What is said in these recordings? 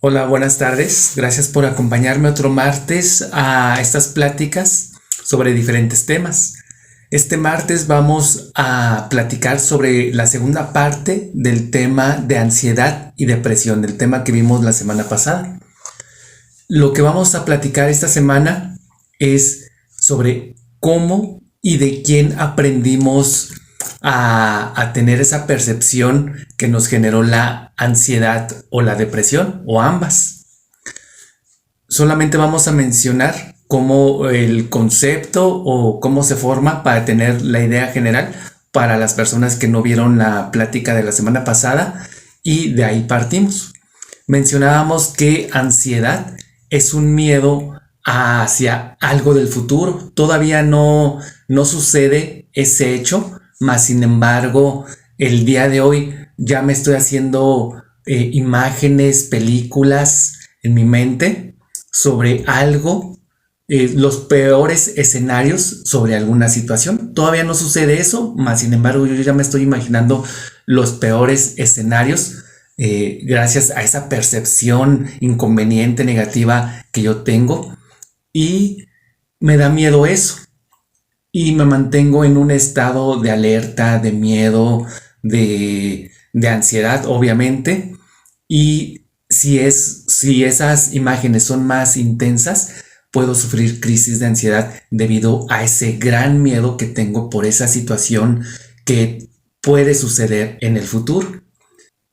Hola, buenas tardes. Gracias por acompañarme otro martes a estas pláticas sobre diferentes temas. Este martes vamos a platicar sobre la segunda parte del tema de ansiedad y depresión, del tema que vimos la semana pasada. Lo que vamos a platicar esta semana es sobre cómo y de quién aprendimos a tener esa percepción que nos generó la ansiedad o la depresión o ambas. Solamente vamos a mencionar cómo el concepto o cómo se forma para tener la idea general para las personas que no vieron la plática de la semana pasada y de ahí partimos. Mencionábamos que ansiedad es un miedo hacia algo del futuro. Todavía no sucede ese hecho, mas sin embargo, el día de hoy ya me estoy haciendo imágenes, películas en mi mente sobre algo, los peores escenarios sobre alguna situación. Todavía no sucede eso, mas sin embargo yo ya me estoy imaginando los peores escenarios gracias a esa percepción inconveniente, negativa que yo tengo y me da miedo eso y me mantengo en un estado de alerta, de miedo, de ansiedad, obviamente. Y si esas imágenes son más intensas, puedo sufrir crisis de ansiedad debido a ese gran miedo que tengo por esa situación que puede suceder en el futuro.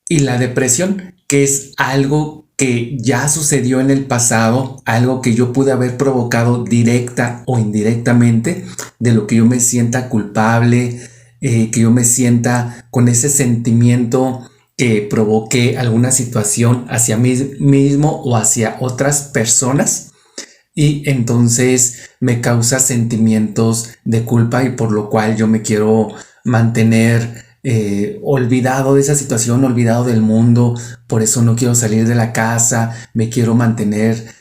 Y la depresión, que es algo que ya sucedió en el pasado, algo que yo pude haber provocado directa o indirectamente, de lo que yo me sienta culpable, que yo me sienta con ese sentimiento que provoqué alguna situación hacia mí mismo o hacia otras personas y entonces me causa sentimientos de culpa y por lo cual yo me quiero mantener olvidado de esa situación, olvidado del mundo, por eso no quiero salir de la casa, me quiero mantener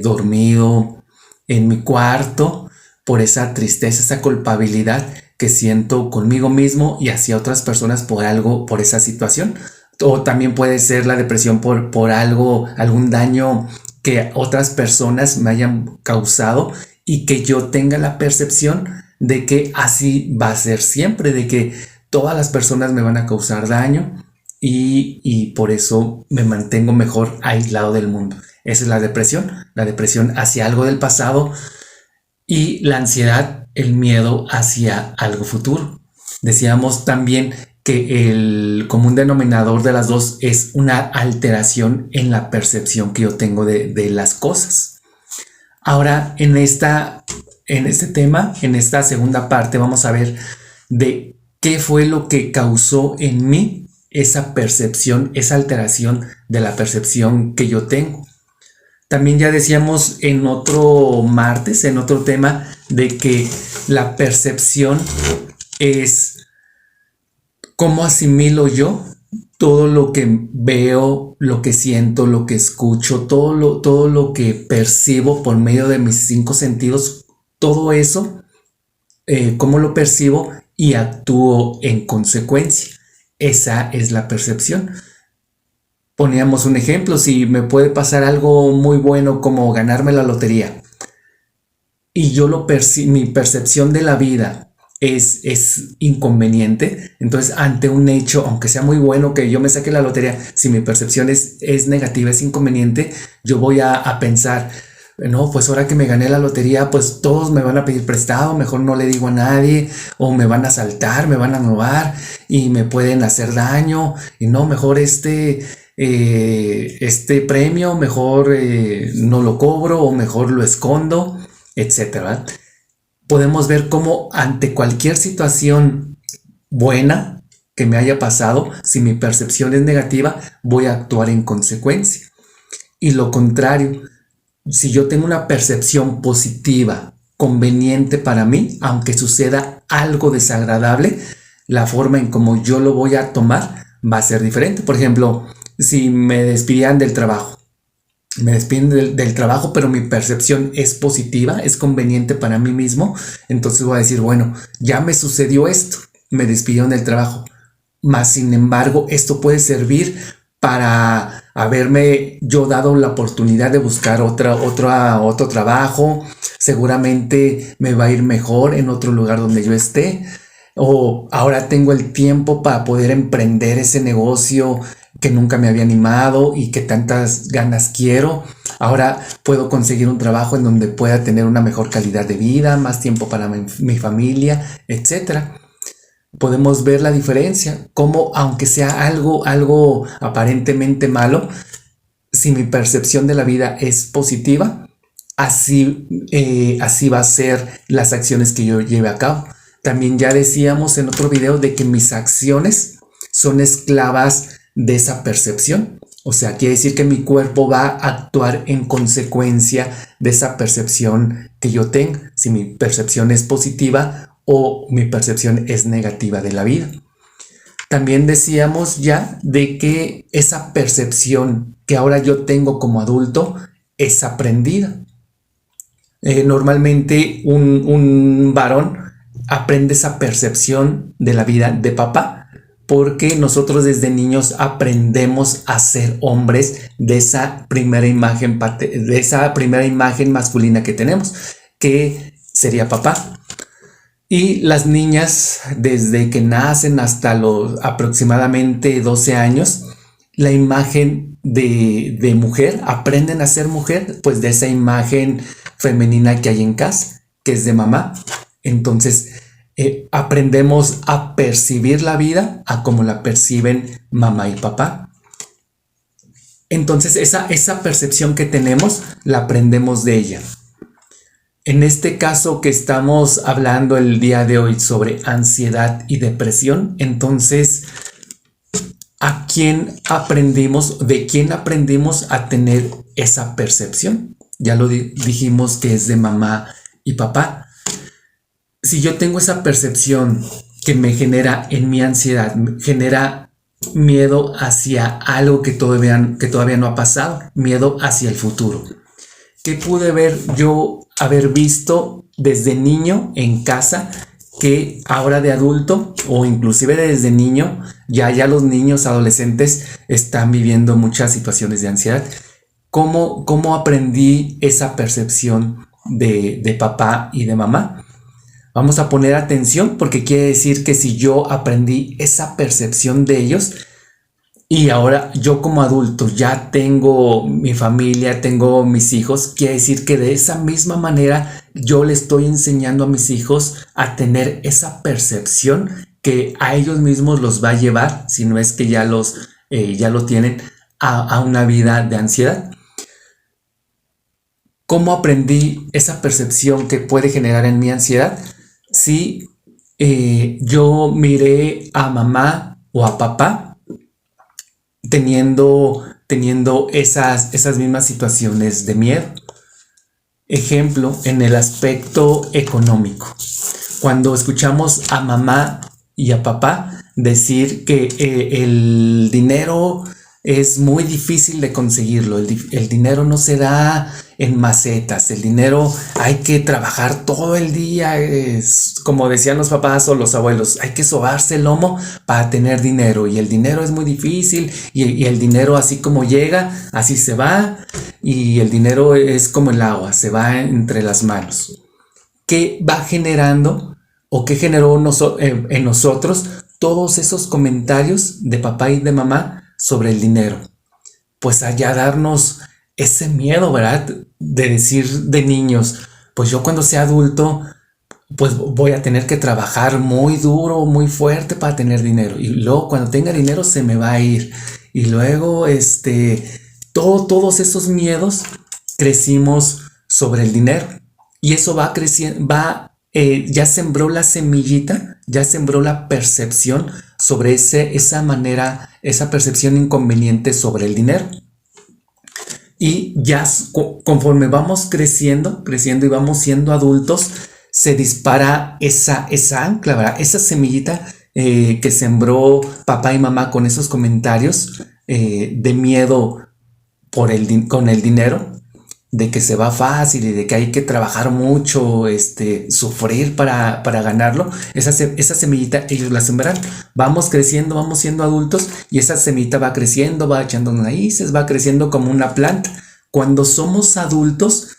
dormido en mi cuarto por esa tristeza, esa culpabilidad que siento conmigo mismo y hacia otras personas por algo, por esa situación. O también puede ser la depresión por algo, algún daño que otras personas me hayan causado y que yo tenga la percepción de que así va a ser siempre, de que todas las personas me van a causar daño y por eso me mantengo mejor aislado del mundo. Esa es la depresión hacia algo del pasado y la ansiedad, el miedo hacia algo futuro. Decíamos también que el común denominador de las dos es una alteración en la percepción que yo tengo de las cosas. Ahora, en este tema, en esta segunda parte, vamos a ver de qué fue lo que causó en mí esa percepción, esa alteración de la percepción que yo tengo. También ya decíamos en otro martes, en otro tema, de que la percepción es cómo asimilo yo todo lo que veo, lo que siento, lo que escucho, todo lo que percibo por medio de mis cinco sentidos, todo eso, cómo lo percibo y actúo en consecuencia. Esa es la percepción. Poníamos un ejemplo, si me puede pasar algo muy bueno como ganarme la lotería y yo mi percepción de la vida es inconveniente, entonces ante un hecho, aunque sea muy bueno que yo me saque la lotería, si mi percepción es negativa, es inconveniente, yo voy a pensar, no, pues ahora que me gané la lotería, pues todos me van a pedir prestado, mejor no le digo a nadie, o me van a asaltar, me van a robar y me pueden hacer daño, y no, mejor este premio, mejor no lo cobro o mejor lo escondo, etcétera. Podemos ver cómo ante cualquier situación buena que me haya pasado, si mi percepción es negativa, voy a actuar en consecuencia. Y lo contrario, si yo tengo una percepción positiva, conveniente para mí, aunque suceda algo desagradable, la forma en como yo lo voy a tomar va a ser diferente. Por ejemplo, si me despidieran del trabajo, me despiden del trabajo, pero mi percepción es positiva, es conveniente para mí mismo, entonces voy a decir, bueno, ya me sucedió esto, me despidieron del trabajo, más sin embargo, esto puede servir para haberme yo dado la oportunidad de buscar otro trabajo, seguramente me va a ir mejor en otro lugar donde yo esté, o ahora tengo el tiempo para poder emprender ese negocio que nunca me había animado y que tantas ganas quiero. Ahora puedo conseguir un trabajo en donde pueda tener una mejor calidad de vida, más tiempo para mi familia, etcétera. Podemos ver la diferencia, como aunque sea algo aparentemente malo, si mi percepción de la vida es positiva, así va a ser las acciones que yo lleve a cabo. También ya decíamos en otro video de que mis acciones son esclavas de esa percepción. O sea, quiere decir que mi cuerpo va a actuar en consecuencia de esa percepción que yo tengo, si mi percepción es positiva o mi percepción es negativa de la vida. También decíamos ya de que esa percepción que ahora yo tengo como adulto es aprendida. Normalmente un varón aprende esa percepción de la vida de papá, porque nosotros desde niños aprendemos a ser hombres de esa primera imagen masculina que tenemos, que sería papá. Y las niñas, desde que nacen hasta los aproximadamente 12 años, la imagen de mujer, aprenden a ser mujer, pues de esa imagen femenina que hay en casa, que es de mamá. Entonces, aprendemos a percibir la vida a como la perciben mamá y papá. Entonces, esa percepción que tenemos, la aprendemos de ella. En este caso que estamos hablando el día de hoy sobre ansiedad y depresión, entonces, ¿de quién aprendimos a tener esa percepción? Ya lo dijimos que es de mamá y papá. Si yo tengo esa percepción que me genera en mi ansiedad, genera miedo hacia algo que todavía no ha pasado, miedo hacia el futuro. ¿Qué pude haber visto desde niño en casa que ahora de adulto o inclusive desde niño, ya los niños adolescentes están viviendo muchas situaciones de ansiedad? ¿Cómo aprendí esa percepción de papá y de mamá? Vamos a poner atención, porque quiere decir que si yo aprendí esa percepción de ellos y ahora yo como adulto ya tengo mi familia, tengo mis hijos, quiere decir que de esa misma manera yo le estoy enseñando a mis hijos a tener esa percepción que a ellos mismos los va a llevar, si no es que ya lo tienen, a una vida de ansiedad. ¿Cómo aprendí esa percepción que puede generar en mi ansiedad? Si yo miré a mamá o a papá teniendo esas mismas situaciones de miedo. Ejemplo, en el aspecto económico. Cuando escuchamos a mamá y a papá decir que el dinero es muy difícil de conseguirlo, el dinero no se da en macetas, el dinero hay que trabajar todo el día, es como decían los papás o los abuelos, hay que sobarse el lomo para tener dinero, y el dinero es muy difícil, y el dinero así como llega, así se va, y el dinero es como el agua, se va entre las manos. ¿Qué va generando o qué generó en nosotros todos esos comentarios de papá y de mamá sobre el dinero? Pues allá darnos ese miedo, ¿verdad? De decir de niños, pues yo cuando sea adulto, pues voy a tener que trabajar muy duro, muy fuerte para tener dinero. Y luego cuando tenga dinero se me va a ir. Y luego, todos esos miedos crecimos sobre el dinero. Y eso va creciendo, ya sembró la semillita, ya sembró la percepción sobre esa percepción inconveniente sobre el dinero. Y ya conforme vamos creciendo y vamos siendo adultos, se dispara esa ancla, ¿verdad? Esa semillita que sembró papá y mamá con esos comentarios de miedo con el dinero. de que se va fácil y de que hay que trabajar mucho, sufrir para ganarlo, esa semillita ellos la sembran. Vamos creciendo, vamos siendo adultos y esa semillita va creciendo, va echando raíces, va creciendo como una planta. Cuando somos adultos,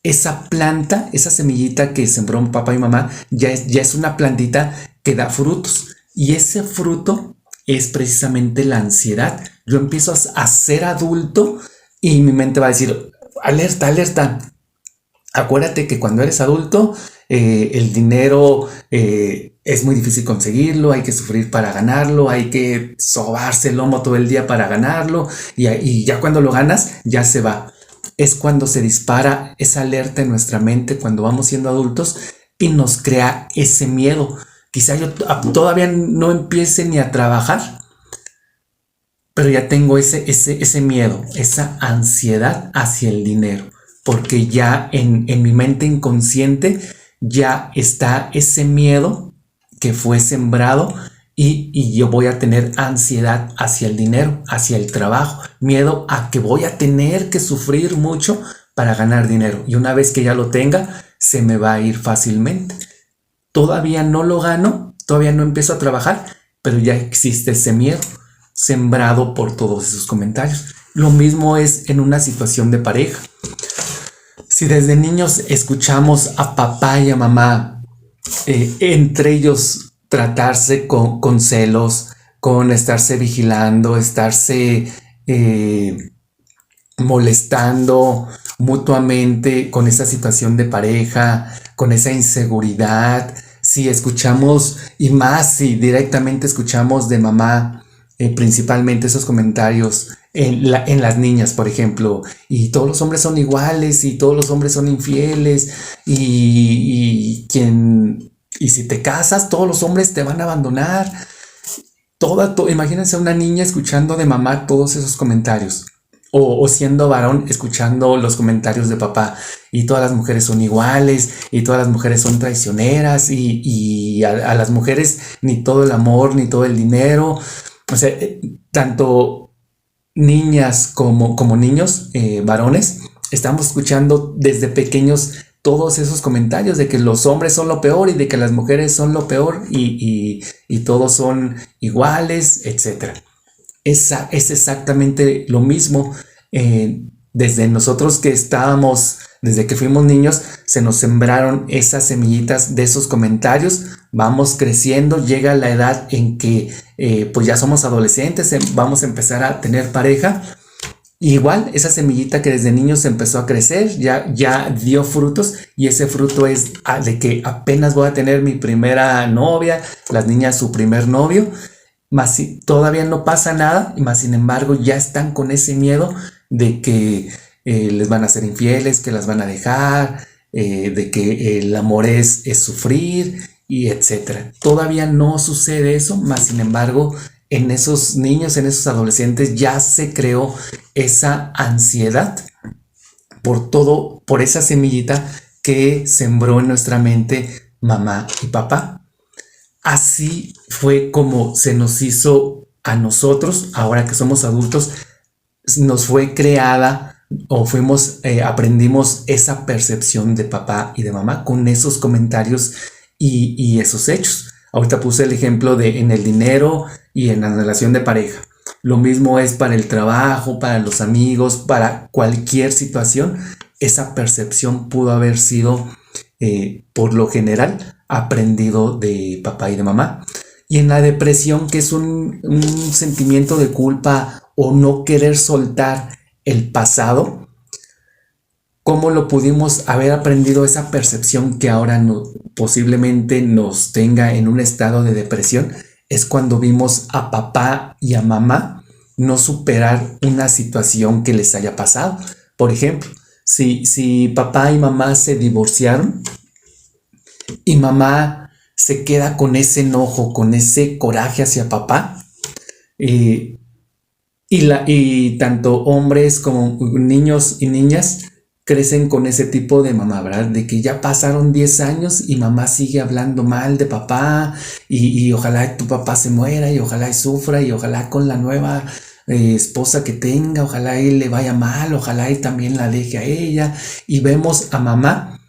esa planta, esa semillita que sembró papá y mamá, ya es una plantita que da frutos. Y ese fruto es precisamente la ansiedad. Yo empiezo a ser adulto y mi mente va a decir, alerta, alerta. Acuérdate que cuando eres adulto, el dinero es muy difícil conseguirlo, hay que sufrir para ganarlo, hay que sobarse el lomo todo el día para ganarlo y ya cuando lo ganas, ya se va. Es cuando se dispara esa alerta en nuestra mente cuando vamos siendo adultos y nos crea ese miedo. Quizá yo todavía no empiece ni a trabajar, pero ya tengo ese miedo, esa ansiedad hacia el dinero, porque ya en mi mente inconsciente ya está ese miedo que fue sembrado y yo voy a tener ansiedad hacia el dinero, hacia el trabajo, miedo a que voy a tener que sufrir mucho para ganar dinero. Y una vez que ya lo tenga, se me va a ir fácilmente. Todavía no lo gano, todavía no empiezo a trabajar, pero ya existe ese miedo sembrado por todos esos comentarios. Lo mismo es en una situación de pareja. Si desde niños escuchamos a papá y a mamá, entre ellos tratarse con celos, con estarse vigilando, estarse molestando mutuamente con esa situación de pareja, con esa inseguridad, si escuchamos, y más si directamente escuchamos de mamá, principalmente esos comentarios en las niñas, por ejemplo, y todos los hombres son iguales, y todos los hombres son infieles, y si te casas, todos los hombres te van a abandonar. Imagínense una niña escuchando de mamá todos esos comentarios. O siendo varón, escuchando los comentarios de papá, y todas las mujeres son iguales, y todas las mujeres son traicioneras, y a las mujeres ni todo el amor, ni todo el dinero. O sea, tanto niñas como niños, varones, estamos escuchando desde pequeños todos esos comentarios de que los hombres son lo peor y de que las mujeres son lo peor y todos son iguales, etc. Es exactamente lo mismo. Desde nosotros desde que fuimos niños, se nos sembraron esas semillitas de esos comentarios. Vamos creciendo, llega la edad en que pues ya somos adolescentes, vamos a empezar a tener pareja. Igual, esa semillita que desde niños empezó a crecer, ya dio frutos, y ese fruto es de que apenas voy a tener mi primera novia, las niñas su primer novio. Más si todavía no pasa nada, más sin embargo ya están con ese miedo de que les van a ser infieles, que las van a dejar, de que el amor es sufrir, y etcétera. Todavía no sucede eso, más sin embargo en esos niños, en esos adolescentes ya se creó esa ansiedad por esa semillita que sembró en nuestra mente mamá y papá. Así fue como se nos hizo a nosotros, ahora que somos adultos, nos fue creada o aprendimos esa percepción de papá y de mamá con esos comentarios y esos hechos. Ahorita puse el ejemplo en el dinero y en la relación de pareja. Lo mismo es para el trabajo, para los amigos, para cualquier situación. Esa percepción pudo haber sido, por lo general, aprendido de papá y de mamá. Y en la depresión, que es un sentimiento de culpa o no querer soltar el pasado, ¿cómo lo pudimos haber aprendido esa percepción que ahora posiblemente nos tenga en un estado de depresión? Es cuando vimos a papá y a mamá no superar una situación que les haya pasado. Por ejemplo, si papá y mamá se divorciaron y mamá se queda con ese enojo, con ese coraje hacia papá, y tanto hombres como niños y niñas crecen con ese tipo de mamá, ¿verdad? De que ya pasaron 10 años y mamá sigue hablando mal de papá y ojalá tu papá se muera y ojalá y sufra y ojalá con la nueva esposa que tenga, ojalá él le vaya mal, ojalá él también la deje a ella. Y vemos a mamá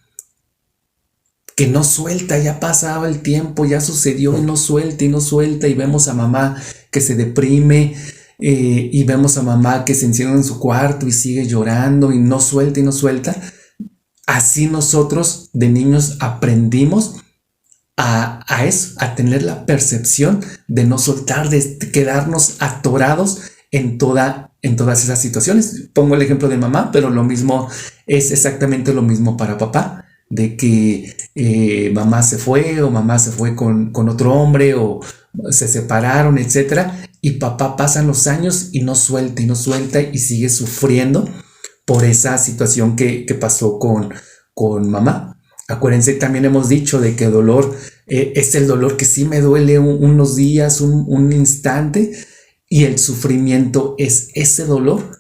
que no suelta, ya ha pasado el tiempo, ya sucedió y no suelta y no suelta, y vemos a mamá que se deprime, y vemos a mamá que se encierra en su cuarto y sigue llorando y no suelta y no suelta. Así nosotros de niños aprendimos a eso, a tener la percepción de no soltar, de quedarnos atorados en todas esas situaciones. Pongo el ejemplo de mamá, pero lo mismo es exactamente lo mismo para papá, de que mamá se fue o mamá se fue con otro hombre o se separaron, etcétera, y papá pasan los años y no suelta y no suelta y sigue sufriendo por esa situación que pasó con mamá. Acuérdense, también hemos dicho de que dolor es el dolor que sí me duele unos días, un instante, y el sufrimiento es ese dolor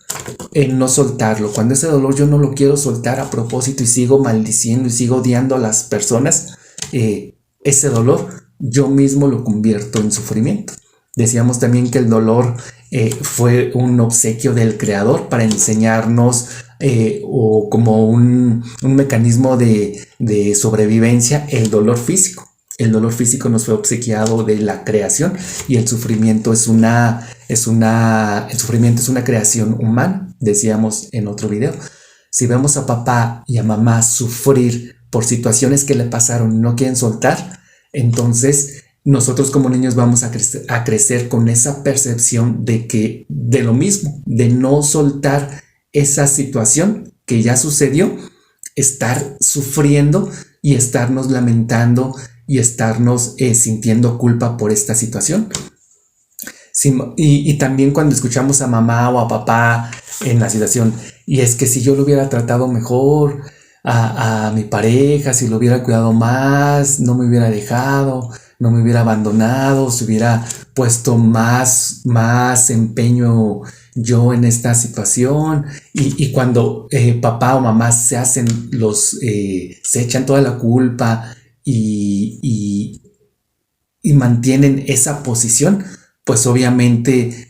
en no soltarlo. Cuando ese dolor yo no lo quiero soltar a propósito y sigo maldiciendo y sigo odiando a las personas, ese dolor yo mismo lo convierto en sufrimiento. Decíamos también que el dolor fue un obsequio del Creador para enseñarnos, o como un mecanismo de sobrevivencia, el dolor físico. El dolor físico nos fue obsequiado de la creación, y el sufrimiento el sufrimiento es una creación humana, decíamos en otro video. Si vemos a papá y a mamá sufrir por situaciones que le pasaron y no quieren soltar, entonces nosotros como niños vamos a crecer con esa percepción de lo mismo, de no soltar esa situación que ya sucedió, estar sufriendo y estarnos lamentando y estarnos sintiendo culpa por esta situación. Sí, y también cuando escuchamos a mamá o a papá en la situación, y es que si yo lo hubiera tratado mejor a mi pareja, si lo hubiera cuidado más, no me hubiera dejado, no me hubiera abandonado, si hubiera puesto más empeño yo en esta situación, y cuando papá o mamá se echan toda la culpa y mantienen esa posición, pues obviamente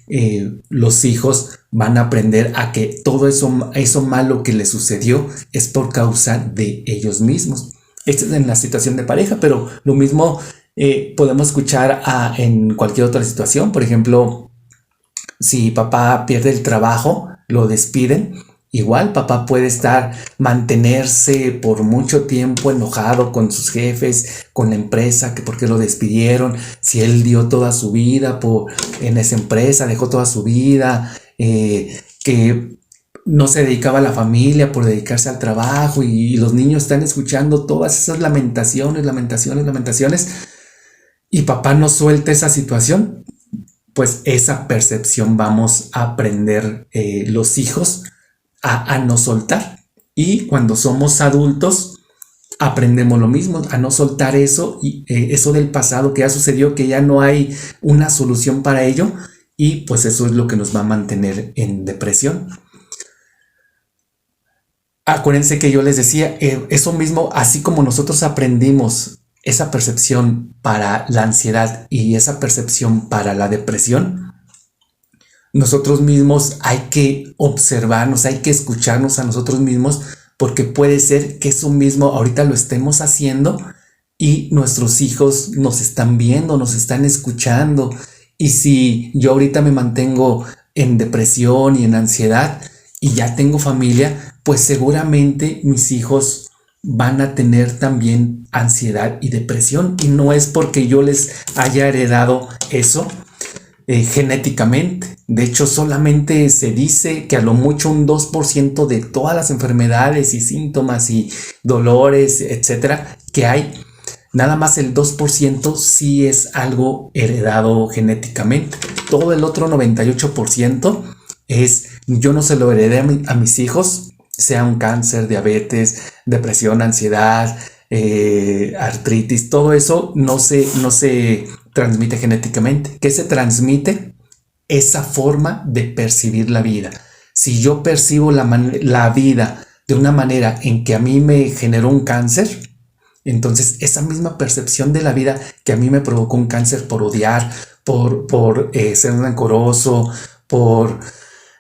los hijos van a aprender a que todo eso malo que les sucedió es por causa de ellos mismos. Esto es en la situación de pareja, pero lo mismo podemos escuchar en cualquier otra situación. Por ejemplo, si papá pierde el trabajo, lo despiden. Igual papá puede mantenerse por mucho tiempo enojado con sus jefes, con la empresa, que por qué lo despidieron, si él dio toda su vida en esa empresa, dejó toda su vida, que no se dedicaba a la familia por dedicarse al trabajo, y los niños están escuchando todas esas lamentaciones, y papá no suelta esa situación. Pues esa percepción vamos a aprender los hijos a no soltar. Y cuando somos adultos aprendemos lo mismo, a no soltar eso, y eso del pasado que ya sucedió, que ya no hay una solución para ello, y pues eso es lo que nos va a mantener en depresión. Acuérdense que yo les decía, eso mismo, así como nosotros aprendimos esa percepción para la ansiedad y esa percepción para la depresión, nosotros mismos hay que observarnos, hay que escucharnos a nosotros mismos, porque puede ser que eso mismo ahorita lo estemos haciendo y nuestros hijos nos están viendo, nos están escuchando. Y si yo ahorita me mantengo en depresión y en ansiedad y ya tengo familia, pues seguramente mis hijos van a tener también ansiedad y depresión, y no es porque yo les haya heredado eso genéticamente. De hecho, solamente se dice que a lo mucho un 2% de todas las enfermedades y síntomas y dolores, etcétera, que hay, nada más el 2% sí es algo heredado genéticamente. Todo el otro 98% yo no se lo heredé a mis hijos, sea un cáncer, diabetes, depresión, ansiedad, artritis, todo eso no se transmite genéticamente. ¿Qué se transmite? Esa forma de percibir la vida. Si yo percibo la vida de una manera en que a mí me generó un cáncer, entonces esa misma percepción de la vida que a mí me provocó un cáncer por odiar, por ser rencoroso, por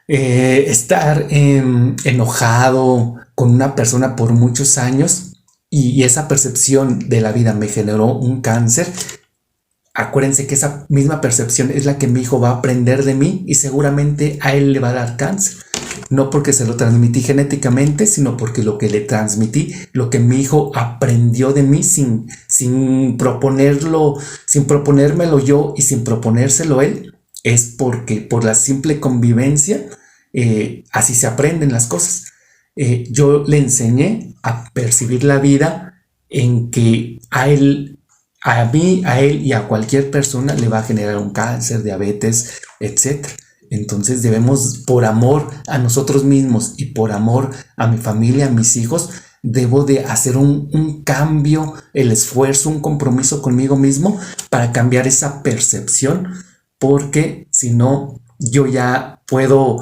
estar enojado con una persona por muchos años y esa percepción de la vida me generó un cáncer. Acuérdense que esa misma percepción es la que mi hijo va a aprender de mí y seguramente a él le va a dar cáncer. No porque se lo transmití genéticamente, sino porque lo que le transmití, lo que mi hijo aprendió de mí sin proponérmelo yo y sin proponérselo él, es porque por la simple convivencia, así se aprenden las cosas. Yo le enseñé a percibir la vida en que a mí, a él y a cualquier persona le va a generar un cáncer, diabetes, etcétera. Entonces debemos, por amor a nosotros mismos y por amor a mi familia, a mis hijos, debo de hacer un cambio, el esfuerzo, un compromiso conmigo mismo para cambiar esa percepción, porque si no, yo ya puedo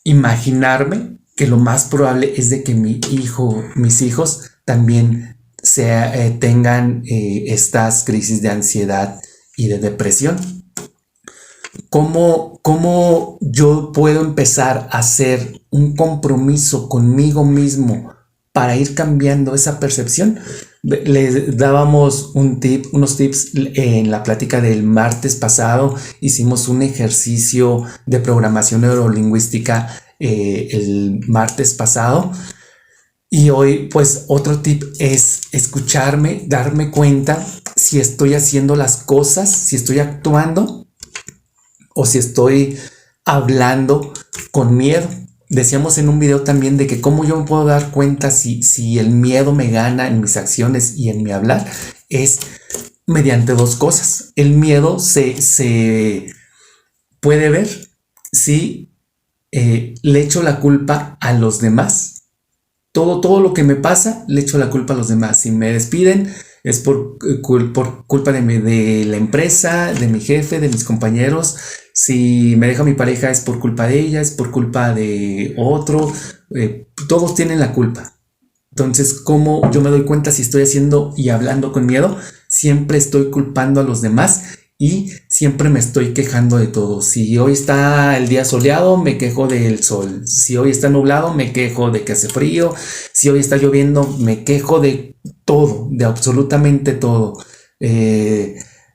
imaginarme que lo más probable es de que mis hijos también tengan estas crisis de ansiedad y de depresión. ¿Cómo yo puedo empezar a hacer un compromiso conmigo mismo para ir cambiando esa percepción? Les dábamos unos tips en la plática del martes pasado. Hicimos un ejercicio de programación neurolingüística el martes pasado. Y hoy, pues, otro tip es escucharme, darme cuenta si estoy haciendo las cosas, si estoy actuando o si estoy hablando con miedo. Decíamos en un video también de que cómo yo me puedo dar cuenta si el miedo me gana en mis acciones y en mi hablar, es mediante dos cosas. El miedo se puede ver si le echo la culpa a los demás. Todo lo que me pasa, le echo la culpa a los demás. Si me despiden, es por culpa de la empresa, de mi jefe, de mis compañeros. Si me deja mi pareja, es por culpa de ella, es por culpa de otro. Todos tienen la culpa. Entonces, ¿cómo yo me doy cuenta si estoy haciendo y hablando con miedo? Siempre estoy culpando a los demás y siempre me estoy quejando de todo. Si hoy está el día soleado, me quejo del sol. Si hoy está nublado, me quejo de que hace frío. Si hoy está lloviendo, me quejo de todo, de absolutamente todo.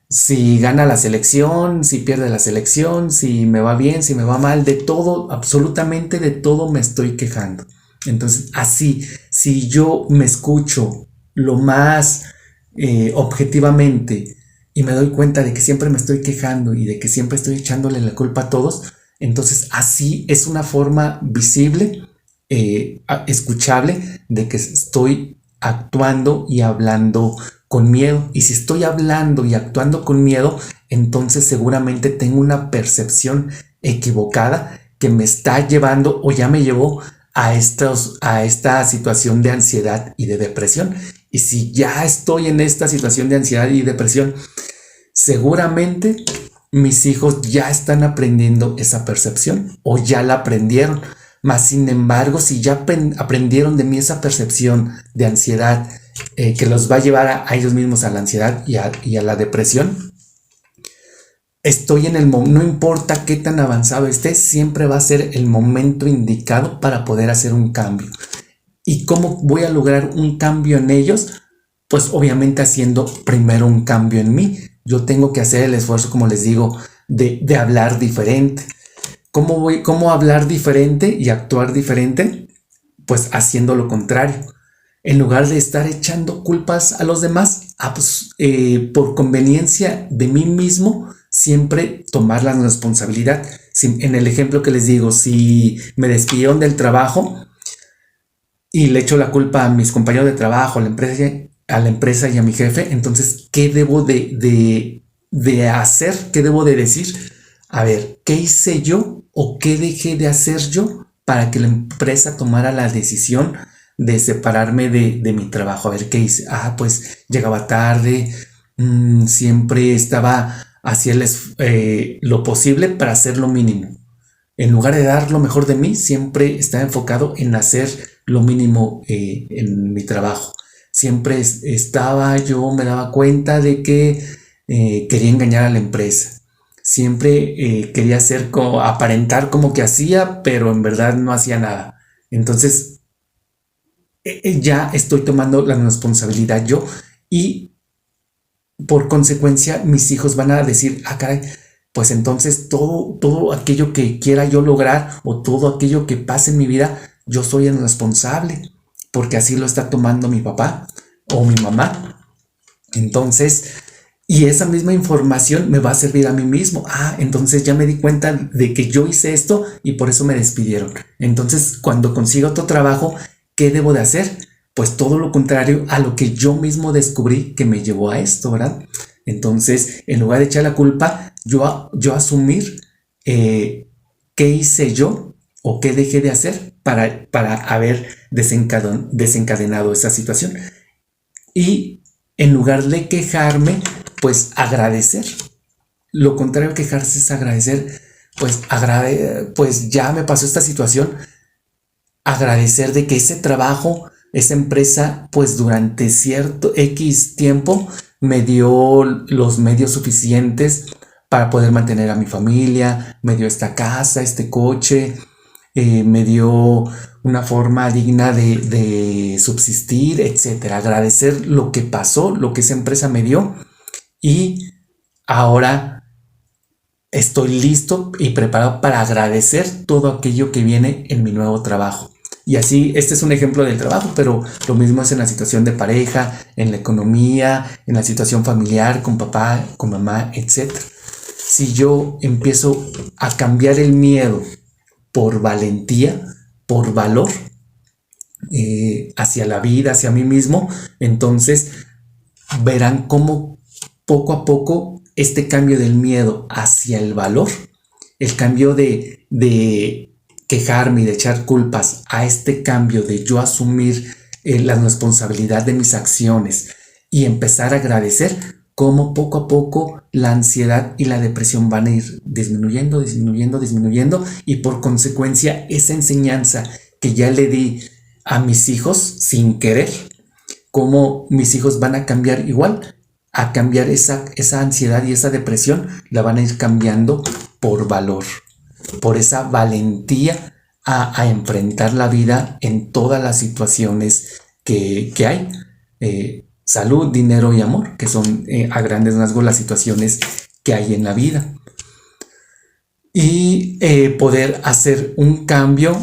Si gana la selección, si pierde la selección, si me va bien, si me va mal, de todo, absolutamente de todo me estoy quejando. Entonces, así, si yo me escucho lo más objetivamente y me doy cuenta de que siempre me estoy quejando y de que siempre estoy echándole la culpa a todos, entonces así es una forma visible, escuchable, de que estoy actuando y hablando con miedo. Y si estoy hablando y actuando con miedo, entonces seguramente tengo una percepción equivocada que me está llevando o ya me llevó a esta situación de ansiedad y de depresión. Y si ya estoy en esta situación de ansiedad y depresión, seguramente mis hijos ya están aprendiendo esa percepción o ya la aprendieron. Mas, sin embargo, si ya aprendieron de mí esa percepción de ansiedad que los va a llevar a ellos mismos a la ansiedad y a la depresión, estoy en el momento, no importa qué tan avanzado esté, siempre va a ser el momento indicado para poder hacer un cambio. ¿Y cómo voy a lograr un cambio en ellos? Pues obviamente haciendo primero un cambio en mí. Yo tengo que hacer el esfuerzo, como les digo, de hablar diferente. ¿Cómo hablar diferente y actuar diferente? Pues haciendo lo contrario. En lugar de estar echando culpas a los demás, por conveniencia de mí mismo, siempre tomar la responsabilidad. En el ejemplo que les digo, si me despidieron del trabajo y le echo la culpa a mis compañeros de trabajo, a la empresa y a mi jefe, entonces, ¿qué debo de hacer? ¿Qué debo de decir? A ver, ¿qué hice yo o qué dejé de hacer yo para que la empresa tomara la decisión de separarme de mi trabajo? A ver, ¿qué hice? Pues llegaba tarde, siempre estaba haciendo lo posible para hacer lo mínimo. En lugar de dar lo mejor de mí, siempre estaba enfocado en hacer lo mínimo en mi trabajo. Siempre me daba cuenta de que quería engañar a la empresa. siempre quería hacer como, aparentar como que hacía, pero en verdad no hacía nada. Entonces, ya estoy tomando la responsabilidad yo y por consecuencia mis hijos van a decir, ah, caray, pues entonces todo aquello que quiera yo lograr o todo aquello que pase en mi vida, yo soy el responsable, porque así lo está tomando mi papá o mi mamá. Entonces, y esa misma información me va a servir a mí mismo. Ah, entonces ya me di cuenta de que yo hice esto y por eso me despidieron. Entonces, cuando consiga otro trabajo, ¿qué debo de hacer? Pues todo lo contrario a lo que yo mismo descubrí que me llevó a esto, ¿verdad? Entonces, en lugar de echar la culpa, yo asumir qué hice yo o qué dejé de hacer para haber desencadenado esa situación. Y en lugar de quejarme, pues agradecer. Lo contrario a quejarse es agradecer. Pues ya me pasó esta situación. Agradecer de que ese trabajo, esa empresa, pues durante cierto X tiempo me dio los medios suficientes para poder mantener a mi familia, me dio esta casa, este coche, me dio una forma digna de subsistir, etcétera. Agradecer lo que pasó, lo que esa empresa me dio y ahora estoy listo y preparado para agradecer todo aquello que viene en mi nuevo trabajo. Y así, este es un ejemplo del trabajo, pero lo mismo es en la situación de pareja, en la economía, en la situación familiar, con papá, con mamá, etcétera. Si yo empiezo a cambiar el miedo por valentía, por valor hacia la vida, hacia mí mismo, entonces verán cómo poco a poco este cambio del miedo hacia el valor, el cambio de quejarme y de echar culpas a este cambio de yo asumir la responsabilidad de mis acciones y empezar a agradecer, cómo poco a poco la ansiedad y la depresión van a ir disminuyendo, disminuyendo, disminuyendo y por consecuencia esa enseñanza que ya le di a mis hijos sin querer, cómo mis hijos van a cambiar igual, a cambiar esa ansiedad y esa depresión, la van a ir cambiando por valor, por esa valentía a enfrentar la vida en todas las situaciones que hay. Salud, dinero y amor, que son a grandes rasgos las situaciones que hay en la vida. Y poder hacer un cambio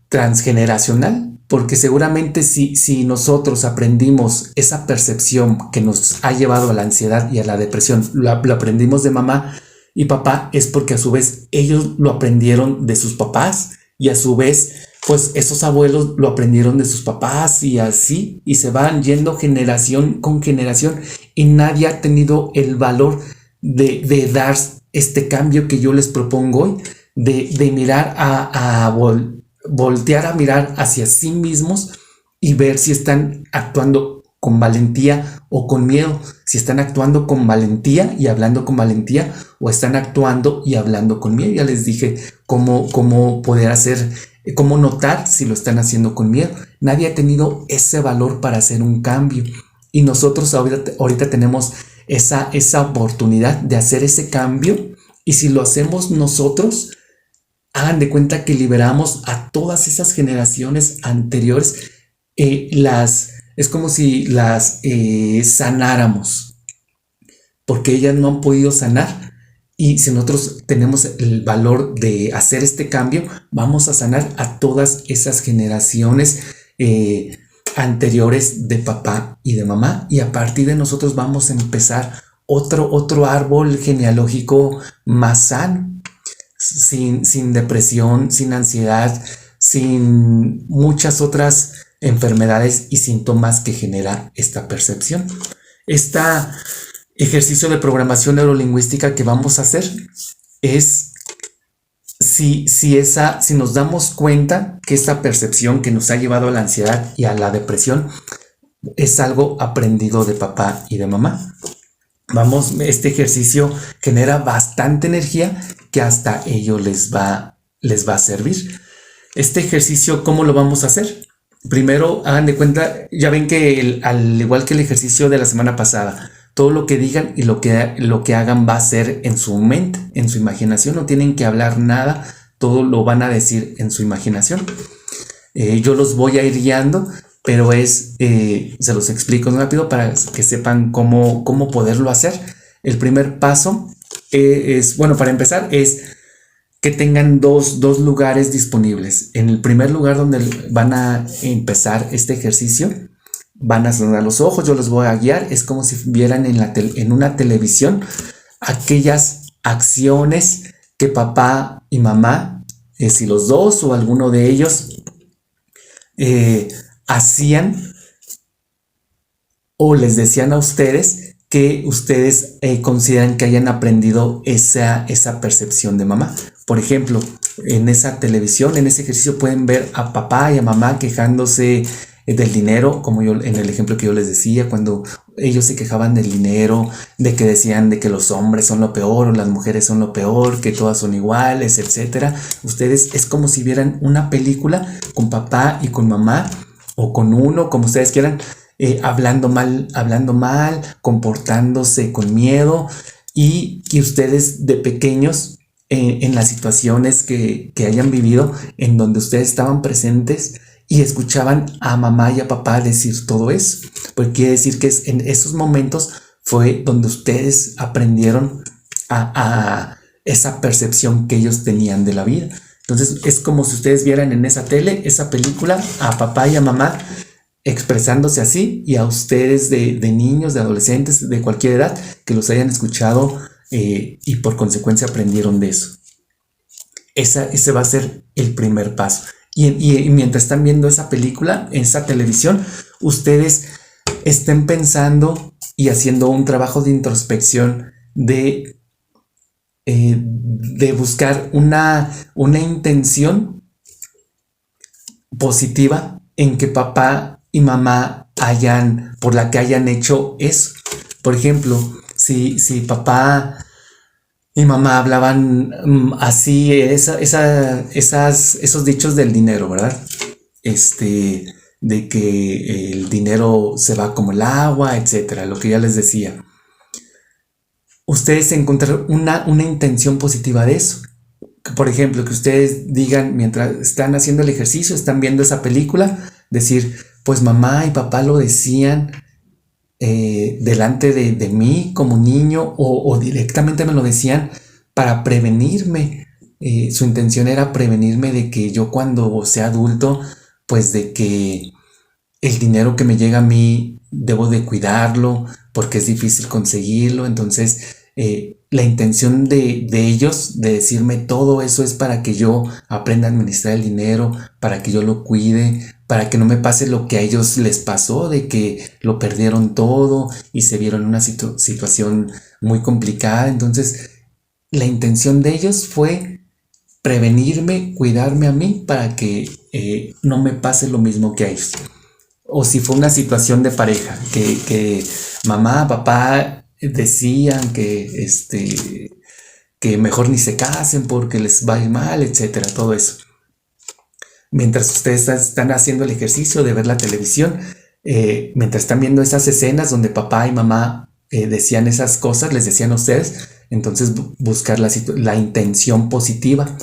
transgeneracional, porque seguramente si nosotros aprendimos esa percepción que nos ha llevado a la ansiedad y a la depresión, lo aprendimos de mamá y papá, es porque a su vez ellos lo aprendieron de sus papás y a su vez pues esos abuelos lo aprendieron de sus papás y así, y se van yendo generación con generación y nadie ha tenido el valor de dar este cambio que yo les propongo hoy, de mirar voltear a mirar hacia sí mismos y ver si están actuando con valentía o con miedo, si están actuando con valentía y hablando con valentía o están actuando y hablando con miedo. Ya les dije cómo poder hacer, cómo notar si lo están haciendo con miedo. Nadie ha tenido ese valor para hacer un cambio y nosotros ahorita tenemos esa oportunidad de hacer ese cambio y si lo hacemos nosotros, hagan de cuenta que liberamos a todas esas generaciones anteriores, es como si las sanáramos, porque ellas no han podido sanar. Y si nosotros tenemos el valor de hacer este cambio, vamos a sanar a todas esas generaciones anteriores de papá y de mamá. Y a partir de nosotros vamos a empezar otro árbol genealógico más sano, sin depresión, sin ansiedad, sin muchas otras enfermedades y síntomas que genera esta percepción. Este ejercicio de programación neurolingüística que vamos a hacer es si nos damos cuenta que esta percepción que nos ha llevado a la ansiedad y a la depresión es algo aprendido de papá y de mamá. Este ejercicio genera bastante energía que hasta ello les va a servir. Este ejercicio, ¿cómo lo vamos a hacer? Primero, hagan de cuenta, ya ven que al igual que el ejercicio de la semana pasada, todo lo que digan y lo que hagan va a ser en su mente, en su imaginación. No tienen que hablar nada, todo lo van a decir en su imaginación. Yo los voy a ir guiando, pero se los explico rápido para que sepan cómo poderlo hacer. El primer paso para empezar, es que tengan dos lugares disponibles. En el primer lugar donde van a empezar este ejercicio, van a cerrar los ojos, yo los voy a guiar. Es como si vieran en una televisión aquellas acciones que papá y mamá, si los dos o alguno de ellos hacían o les decían a ustedes que ustedes consideran que hayan aprendido esa percepción de mamá. Por ejemplo, en esa televisión, en ese ejercicio pueden ver a papá y a mamá quejándose del dinero, como yo en el ejemplo que yo les decía, cuando ellos se quejaban del dinero, de que decían de que los hombres son lo peor o las mujeres son lo peor, que todas son iguales, etcétera. Ustedes es como si vieran una película con papá y con mamá, o con uno, como ustedes quieran, hablando mal, comportándose con miedo, y que ustedes de pequeños, en las situaciones que hayan vivido, en donde ustedes estaban presentes y escuchaban a mamá y a papá decir todo eso, pues quiere decir que en esos momentos fue donde ustedes aprendieron a esa percepción que ellos tenían de la vida. Entonces es como si ustedes vieran en esa esa película, a papá y a mamá expresándose así, y a ustedes de niños, de adolescentes, de cualquier edad, que los hayan escuchado y por consecuencia aprendieron de eso. Ese va a ser el primer paso. Y mientras están viendo esa película, esa televisión, ustedes estén pensando y haciendo un trabajo de introspección de buscar una intención positiva en que papá y mamá por la que hayan hecho eso. Por ejemplo, si papá y mamá hablaban así, esos dichos del dinero, ¿verdad? De que el dinero se va como el agua, etcétera, lo que ya les decía. Ustedes encontraron una intención positiva de eso. Por ejemplo, que ustedes digan, mientras están haciendo el ejercicio, están viendo esa película, decir, pues mamá y papá lo decían delante de mí como niño, o directamente me lo decían para prevenirme. Su intención era prevenirme de que yo, cuando sea adulto, pues de que el dinero que me llega a mí debo de cuidarlo porque es difícil conseguirlo. Entonces la intención de ellos de decirme todo eso es para que yo aprenda a administrar el dinero, para que yo lo cuide, para que no me pase lo que a ellos les pasó, de que lo perdieron todo y se vieron en una situación muy complicada. Entonces la intención de ellos fue prevenirme, cuidarme a mí, para que no me pase lo mismo que a ellos. O si fue una situación de pareja, que mamá, papá decían que mejor ni se casen porque les va a ir mal, etcétera, todo eso. Mientras ustedes están haciendo el ejercicio de ver la televisión, mientras están viendo esas escenas donde papá y mamá decían esas cosas, les decían a ustedes, entonces buscar la intención positiva.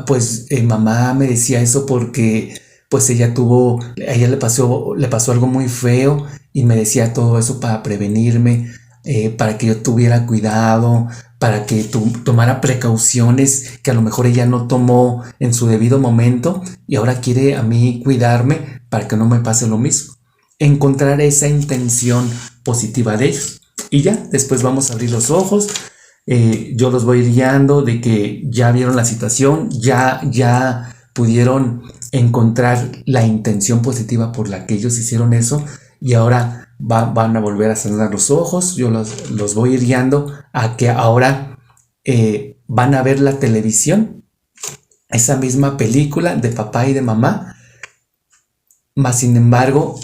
Pues mamá me decía eso porque pues a ella le pasó algo muy feo, y me decía todo eso para prevenirme, para que yo tuviera cuidado, para que tomara precauciones que a lo mejor ella no tomó en su debido momento, y ahora quiere a mí cuidarme para que no me pase lo mismo. Encontrar esa intención positiva de ellos. Y ya, después vamos a abrir los ojos. Yo los voy guiando de que ya vieron la situación, ya pudieron encontrar la intención positiva por la que ellos hicieron eso, y ahora van a volver a cerrar los ojos. Yo los voy guiando a que ahora van a ver la televisión, esa misma película de papá y de mamá, más sin embargo,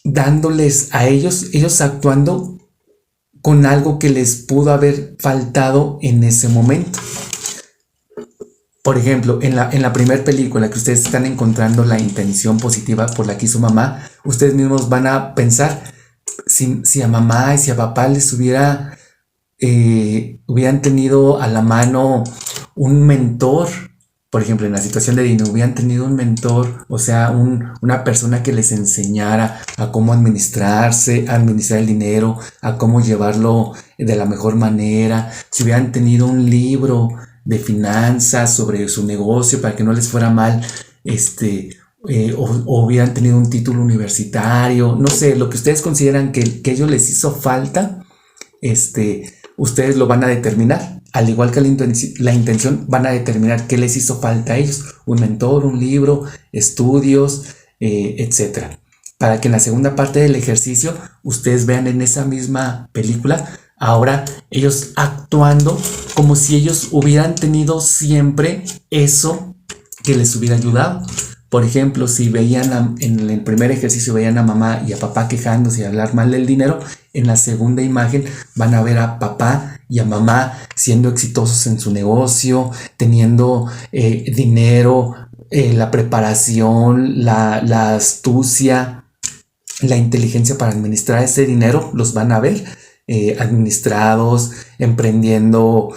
dándoles a ellos actuando con algo que les pudo haber faltado en ese momento. Por ejemplo, en la primera película que ustedes están encontrando la intención positiva por la que hizo mamá, ustedes mismos van a pensar si a mamá y si a papá les hubieran tenido a la mano un mentor, por ejemplo, en la situación de dinero, hubieran tenido un mentor, o sea, una persona que les enseñara a cómo administrarse, a administrar el dinero, a cómo llevarlo de la mejor manera, si hubieran tenido un libro de finanzas sobre su negocio para que no les fuera mal, o hubieran tenido un título universitario, no sé, lo que ustedes consideran que a ellos les hizo falta, ustedes lo van a determinar. Al igual que la intención, van a determinar qué les hizo falta a ellos. Un mentor, un libro, estudios, etcétera. Para que en la segunda parte del ejercicio ustedes vean en esa misma película, ahora ellos actuando como si ellos hubieran tenido siempre eso que les hubiera ayudado. Por ejemplo, si veían en el primer ejercicio veían a mamá y a papá quejándose y hablar mal del dinero, en la segunda imagen van a ver a papá y a mamá siendo exitosos en su negocio, teniendo dinero, la preparación, la astucia, la inteligencia para administrar ese dinero, los van a ver administrados, emprendiendo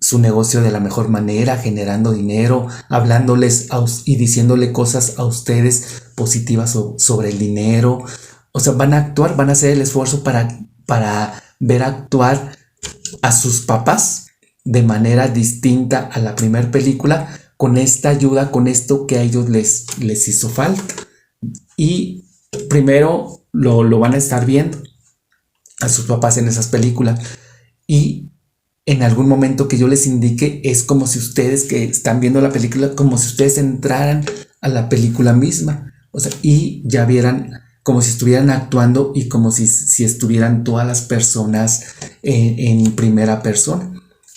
su negocio de la mejor manera, generando dinero, hablándoles y diciéndole cosas a ustedes positivas sobre el dinero. O sea, van a actuar, van a hacer el esfuerzo para ver actuar a sus papás de manera distinta a la primera película, con esta ayuda, con esto que a ellos les hizo falta. Y primero lo van a estar viendo a sus papás en esas películas, y en algún momento que yo les indique es como si ustedes que están viendo la película, como si ustedes entraran a la película misma, o sea, y ya vieran como si estuvieran actuando y como si estuvieran todas las personas en primera persona.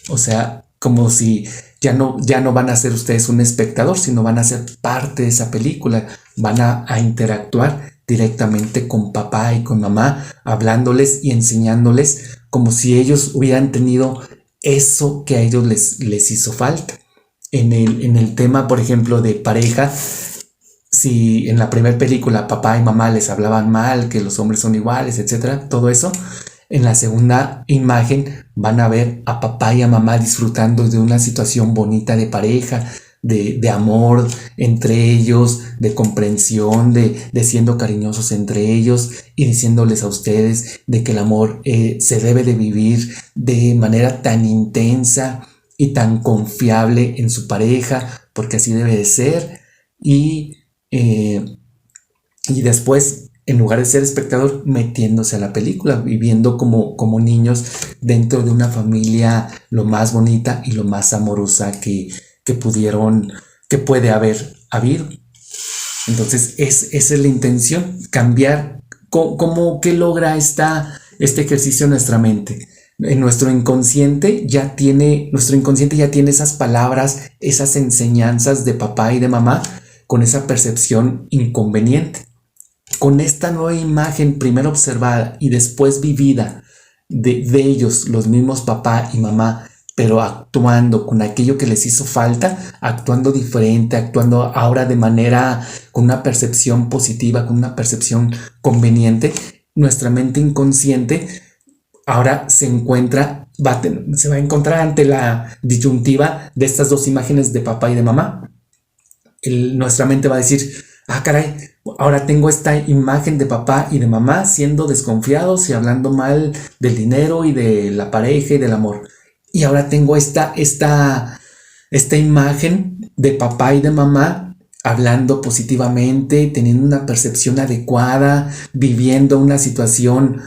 O sea, como si ya no van a ser ustedes un espectador, sino van a ser parte de esa película, van a interactuar directamente con papá y con mamá, hablándoles y enseñándoles como si ellos hubieran tenido eso que a ellos les hizo falta. En el tema, por ejemplo, de pareja, si en la primera película papá y mamá les hablaban mal, que los hombres son iguales, etcétera, todo eso, en la segunda imagen van a ver a papá y a mamá disfrutando de una situación bonita de pareja, de amor entre ellos, de comprensión, de siendo cariñosos entre ellos y diciéndoles a ustedes de que el amor se debe de vivir de manera tan intensa y tan confiable en su pareja, porque así debe de ser. Y después, en lugar de ser espectador, metiéndose a la película, viviendo como niños dentro de una familia lo más bonita y lo más amorosa que puede haber habido. Entonces, esa es la intención, cambiar. ¿Qué logra este ejercicio en nuestra mente? Nuestro inconsciente ya tiene esas palabras, esas enseñanzas de papá y de mamá, con esa percepción inconveniente. Con esta nueva imagen, primero observada y después vivida de ellos, los mismos papá y mamá, pero actuando con aquello que les hizo falta, actuando diferente, actuando ahora de manera, con una percepción positiva, con una percepción conveniente, nuestra mente inconsciente ahora se va a encontrar ante la disyuntiva de estas dos imágenes de papá y de mamá. Nuestra mente va a decir, caray, ahora tengo esta imagen de papá y de mamá siendo desconfiados y hablando mal del dinero y de la pareja y del amor. Y ahora tengo esta imagen de papá y de mamá hablando positivamente, teniendo una percepción adecuada, viviendo una situación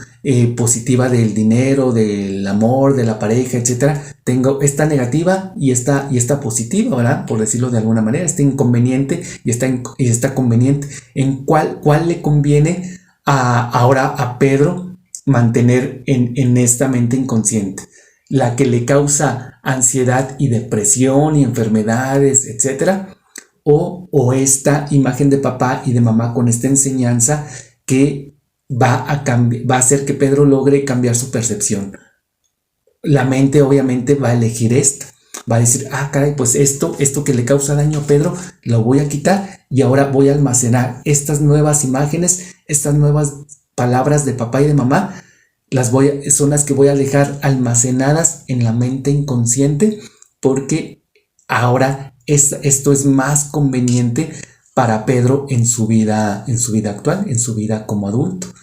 positiva del dinero, del amor, de la pareja, etcétera. Tengo esta negativa y esta positiva, ¿verdad? Por decirlo de alguna manera, este inconveniente y esta conveniente. ¿En cuál le conviene ahora a Pedro mantener en esta mente inconsciente? La que le causa ansiedad y depresión y enfermedades, etcétera, o esta imagen de papá y de mamá con esta enseñanza que va a hacer que Pedro logre cambiar su percepción. La mente obviamente va a elegir esta, va a decir, caray, pues esto que le causa daño a Pedro lo voy a quitar y ahora voy a almacenar estas nuevas imágenes, estas nuevas palabras de papá y de mamá son las que voy a dejar almacenadas en la mente inconsciente, porque ahora esto es más conveniente para Pedro en su vida actual, en su vida como adulto.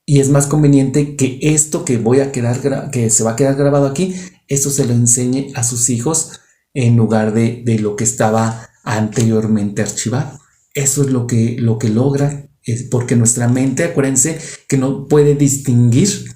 Y es más conveniente que esto que se va a quedar grabado aquí, esto se lo enseñe a sus hijos en lugar de lo que estaba anteriormente archivado. Eso es lo que logra, es porque nuestra mente, acuérdense que no puede distinguir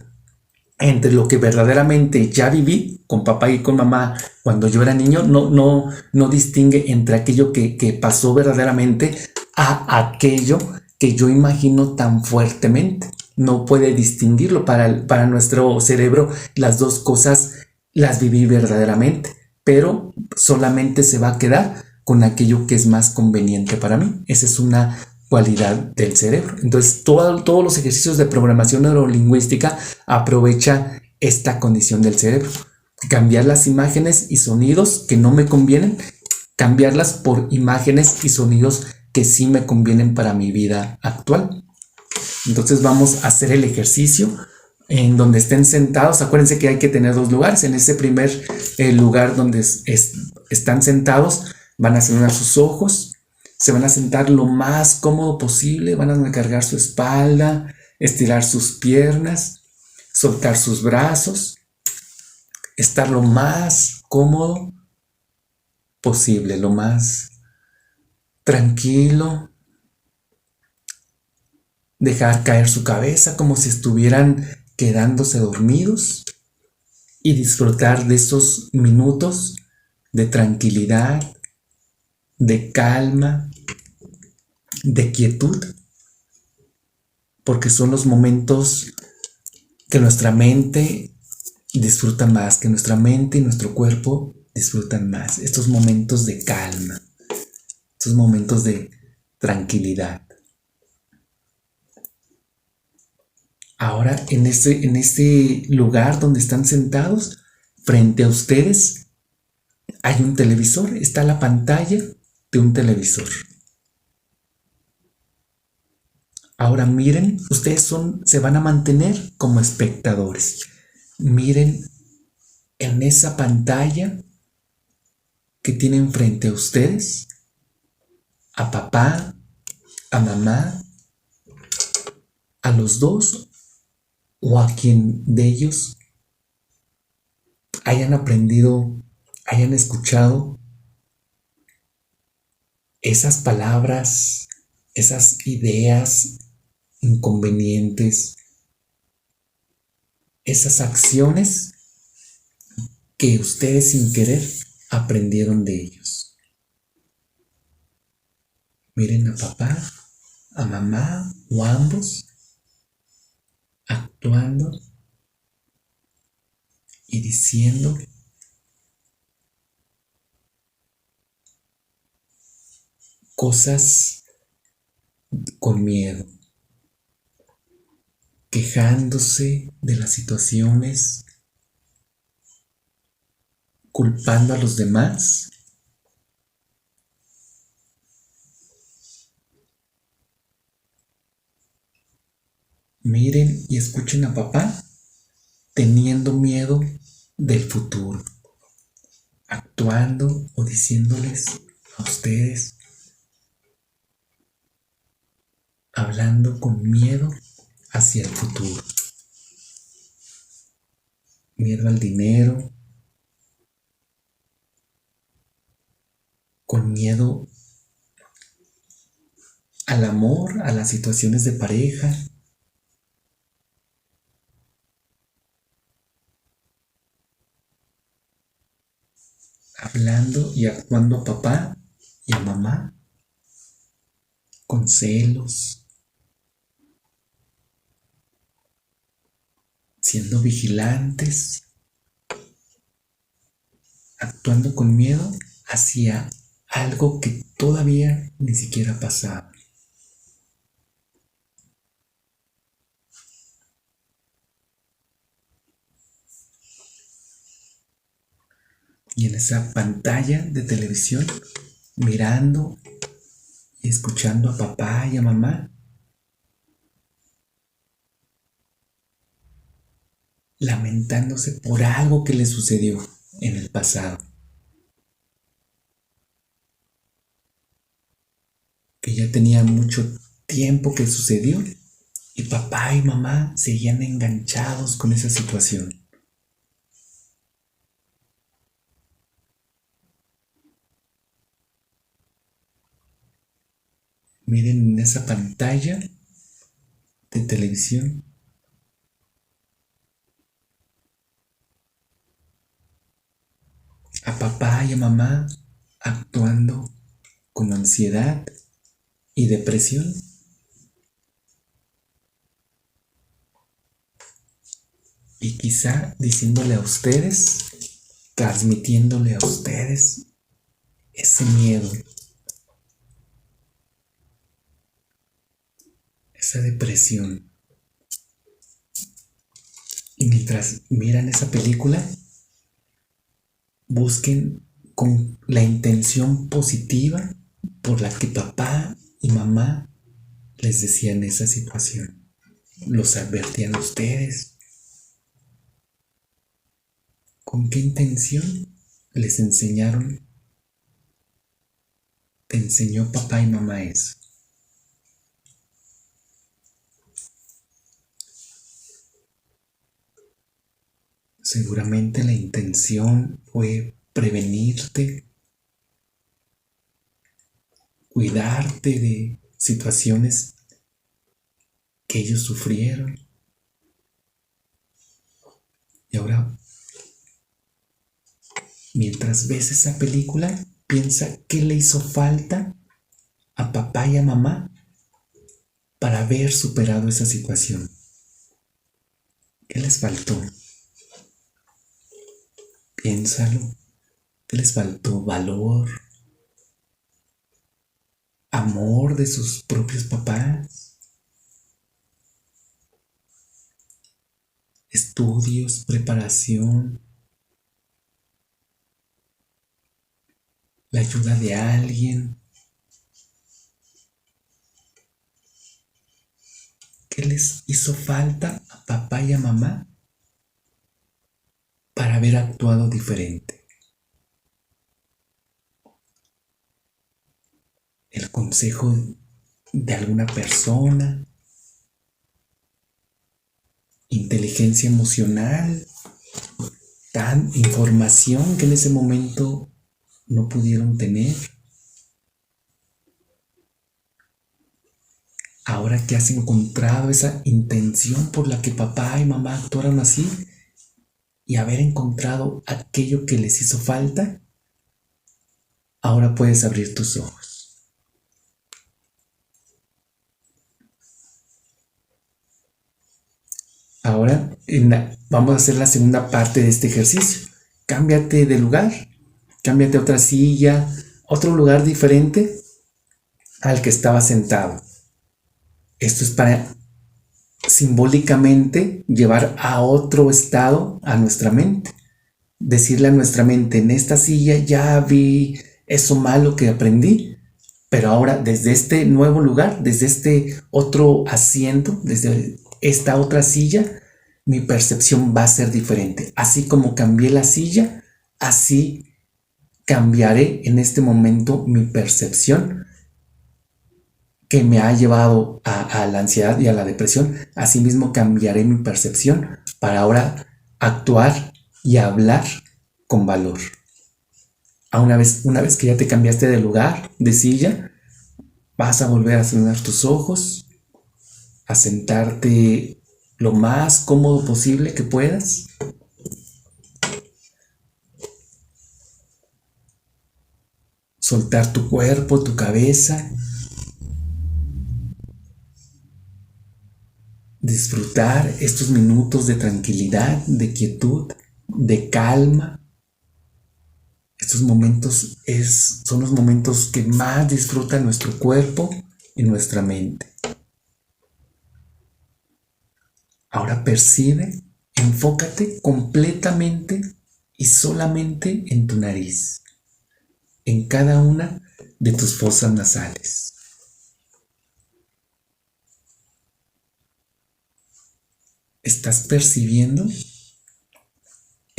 entre lo que verdaderamente ya viví con papá y con mamá cuando yo era niño, no distingue entre aquello que pasó verdaderamente a aquello que yo imagino tan fuertemente. No puede distinguirlo. Para nuestro cerebro, las dos cosas las viví verdaderamente, pero solamente se va a quedar con aquello que es más conveniente para mí. Esa es una cualidad del cerebro. Entonces, todos los ejercicios de programación neurolingüística aprovecha esta condición del cerebro. Cambiar las imágenes y sonidos que no me convienen, cambiarlas por imágenes y sonidos que sí me convienen para mi vida actual. Entonces vamos a hacer el ejercicio en donde estén sentados. Acuérdense que hay que tener dos lugares. En ese primer lugar donde están sentados, van a cerrar sus ojos, se van a sentar lo más cómodo posible, van a recargar su espalda, estirar sus piernas, soltar sus brazos, estar lo más cómodo posible, lo más tranquilo, dejar caer su cabeza como si estuvieran quedándose dormidos y disfrutar de esos minutos de tranquilidad, de calma, de quietud, porque son los momentos que nuestra mente disfruta más, que nuestra mente y nuestro cuerpo disfrutan más. Estos momentos de calma, estos momentos de tranquilidad. Ahora, en este lugar donde están sentados, frente a ustedes, hay un televisor, está la pantalla de un televisor. Ahora miren, ustedes se van a mantener como espectadores. Miren en esa pantalla que tienen frente a ustedes, a papá, a mamá, a los dos o a quien de ellos hayan aprendido, hayan escuchado esas palabras, esas ideas inconvenientes, esas acciones que ustedes sin querer aprendieron de ellos. Miren a papá, a mamá o a ambos actuando y diciendo cosas con miedo, quejándose de las situaciones, culpando a los demás. Miren y escuchen a papá teniendo miedo del futuro, actuando o diciéndoles a ustedes, hablando con miedo hacia el futuro. Miedo al dinero, con miedo al amor, a las situaciones de pareja. Hablando y actuando a papá y a mamá con celos, siendo vigilantes, actuando con miedo hacia algo que todavía ni siquiera ha pasado. Y en esa pantalla de televisión, mirando y escuchando a papá y a mamá, lamentándose por algo que le sucedió en el pasado, que ya tenía mucho tiempo que sucedió y papá y mamá seguían enganchados con esa situación. Miren en esa pantalla de televisión a papá y a mamá actuando con ansiedad y depresión. Y quizá diciéndole a ustedes, transmitiéndole a ustedes ese miedo, esa depresión. Y mientras miran esa película, busquen con la intención positiva por la que papá y mamá les decían esa situación. Los advertían a ustedes. ¿Con qué intención les enseñaron? Te enseñó papá y mamá eso. Seguramente la intención fue prevenirte, cuidarte de situaciones que ellos sufrieron. Y ahora, mientras ves esa película, piensa qué le hizo falta a papá y a mamá para haber superado esa situación. ¿Qué les faltó? Piénsalo. ¿Qué les faltó? Valor, amor de sus propios papás, estudios, preparación, la ayuda de alguien. ¿Qué les hizo falta a papá y a mamá para haber actuado diferente? El consejo de alguna persona, inteligencia emocional, tan información que en ese momento no pudieron tener. Ahora que has encontrado esa intención por la que papá y mamá actuaron así y haber encontrado aquello que les hizo falta, ahora puedes abrir tus ojos. Ahora vamos a hacer la segunda parte de este ejercicio. Cámbiate de lugar, cámbiate a otra silla, otro lugar diferente al que estaba sentado. Esto es para simbólicamente llevar a otro estado a nuestra mente. Decirle a nuestra mente, en esta silla ya vi eso malo que aprendí, pero ahora desde este nuevo lugar, desde este otro asiento, desde esta otra silla, mi percepción va a ser diferente. Así como cambié la silla, así cambiaré en este momento mi percepción que me ha llevado a la ansiedad y a la depresión. Asimismo cambiaré mi percepción para ahora actuar y hablar con valor. Una vez que ya te cambiaste de lugar, de silla, vas a volver a cerrar tus ojos, a sentarte lo más cómodo posible que puedas. Soltar tu cuerpo, tu cabeza. Disfrutar estos minutos de tranquilidad, de quietud, de calma. Estos momentos son los momentos que más disfruta nuestro cuerpo y nuestra mente. Ahora percibe, enfócate completamente y solamente en tu nariz, en cada una de tus fosas nasales. ¿Estás percibiendo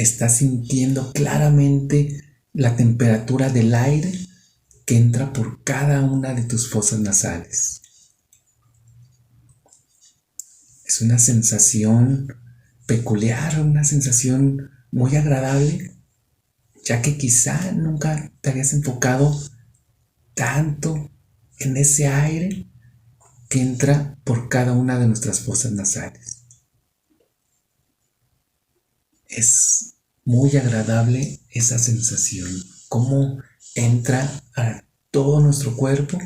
Estás sintiendo claramente la temperatura del aire que entra por cada una de tus fosas nasales. Es una sensación peculiar, una sensación muy agradable, ya que quizá nunca te habías enfocado tanto en ese aire que entra por cada una de nuestras fosas nasales. Es muy agradable esa sensación, cómo entra a todo nuestro cuerpo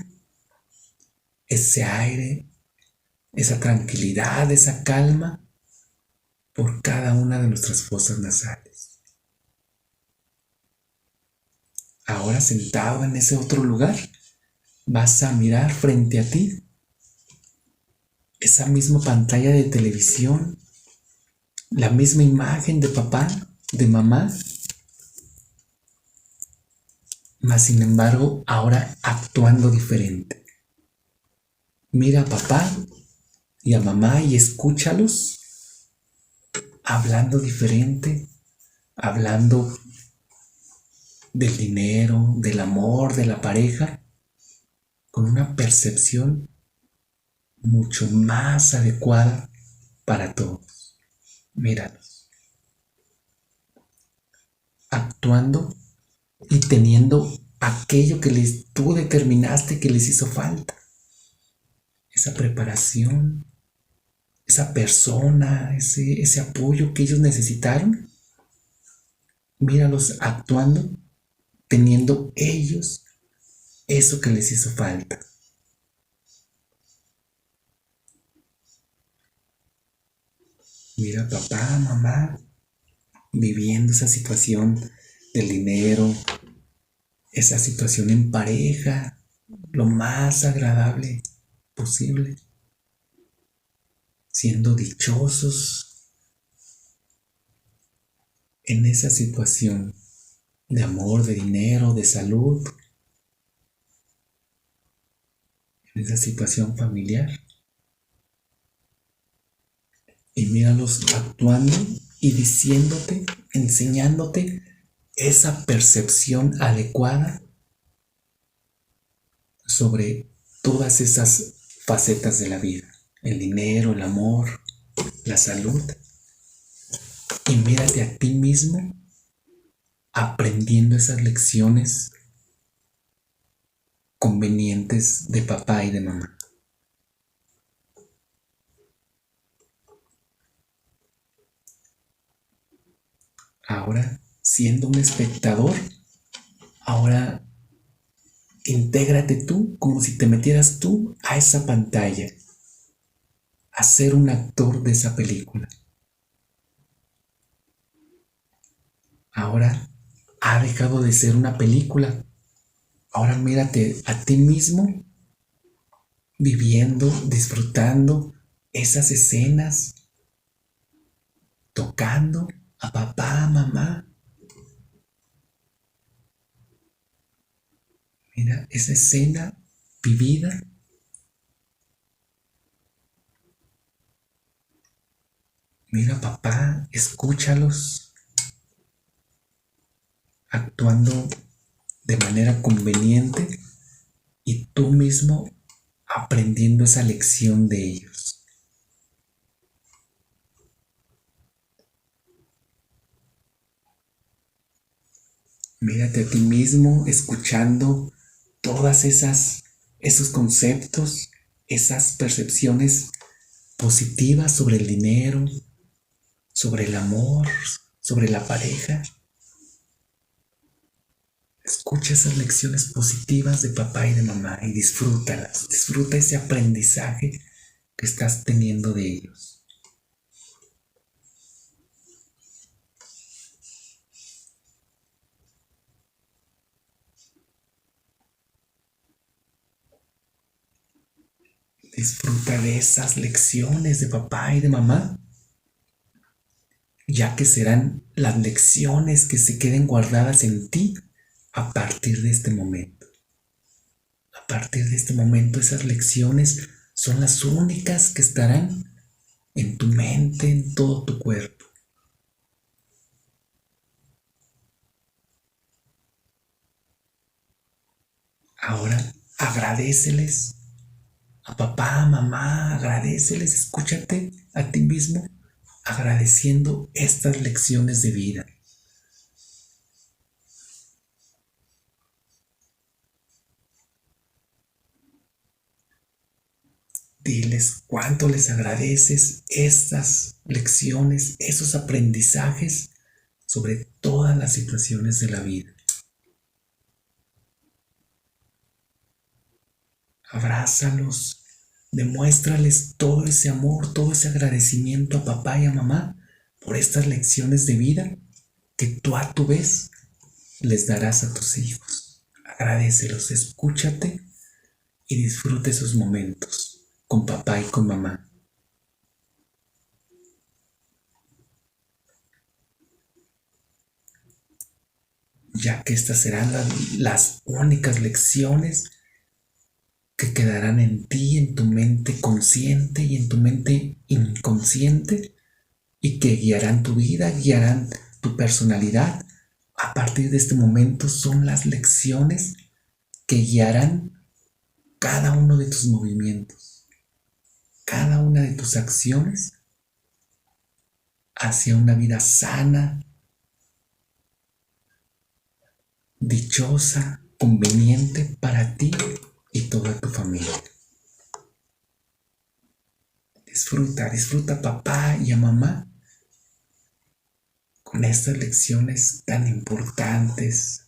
ese aire, esa tranquilidad, esa calma por cada una de nuestras fosas nasales. Ahora sentado en ese otro lugar, vas a mirar frente a ti esa misma pantalla de televisión, la misma imagen de papá, de mamá, mas sin embargo ahora actuando diferente. Mira a papá y a mamá y escúchalos hablando diferente, hablando del dinero, del amor, de la pareja, con una percepción mucho más adecuada para todos. Míralos, actuando y teniendo aquello que tú determinaste que les hizo falta. Esa preparación, esa persona, ese apoyo que ellos necesitaron. Míralos actuando, teniendo ellos eso que les hizo falta. Mira papá, mamá, viviendo esa situación del dinero, esa situación en pareja, lo más agradable posible, siendo dichosos en esa situación de amor, de dinero, de salud, en esa situación familiar. Y míralos actuando y diciéndote, enseñándote esa percepción adecuada sobre todas esas facetas de la vida. El dinero, el amor, la salud. Y mírate a ti mismo aprendiendo esas lecciones convenientes de papá y de mamá. Ahora, siendo un espectador, ahora intégrate tú como si te metieras tú a esa pantalla, a ser un actor de esa película. Ahora ha dejado de ser una película. Ahora mírate a ti mismo viviendo, disfrutando esas escenas, tocando a papá, a mamá. Mira esa escena vivida. Mira papá, escúchalos actuando de manera conveniente y tú mismo aprendiendo esa lección de ellos. Mírate a ti mismo escuchando todas esos conceptos, esas percepciones positivas sobre el dinero, sobre el amor, sobre la pareja. Escucha esas lecciones positivas de papá y de mamá y disfrútalas. Disfruta ese aprendizaje que estás teniendo de ellos. Disfruta de esas lecciones de papá y de mamá, ya que serán las lecciones que se queden guardadas en ti a partir de este momento. A partir de este momento, esas lecciones son las únicas que estarán en tu mente, en todo tu cuerpo. Ahora agradéceles a papá, a mamá, agradéceles, escúchate a ti mismo agradeciendo estas lecciones de vida. Diles cuánto les agradeces estas lecciones, esos aprendizajes sobre todas las situaciones de la vida. Abrázalos, demuéstrales todo ese amor, todo ese agradecimiento a papá y a mamá por estas lecciones de vida que tú a tu vez les darás a tus hijos. Agradécelos, escúchate y disfruta esos momentos con papá y con mamá. Ya que estas serán las únicas lecciones que quedarán en ti, en tu mente consciente y en tu mente inconsciente, y que guiarán tu vida, guiarán tu personalidad. A partir de este momento son las lecciones que guiarán cada uno de tus movimientos, cada una de tus acciones hacia una vida sana, dichosa, conveniente para ti y toda tu familia. Disfruta papá y a mamá con estas lecciones tan importantes,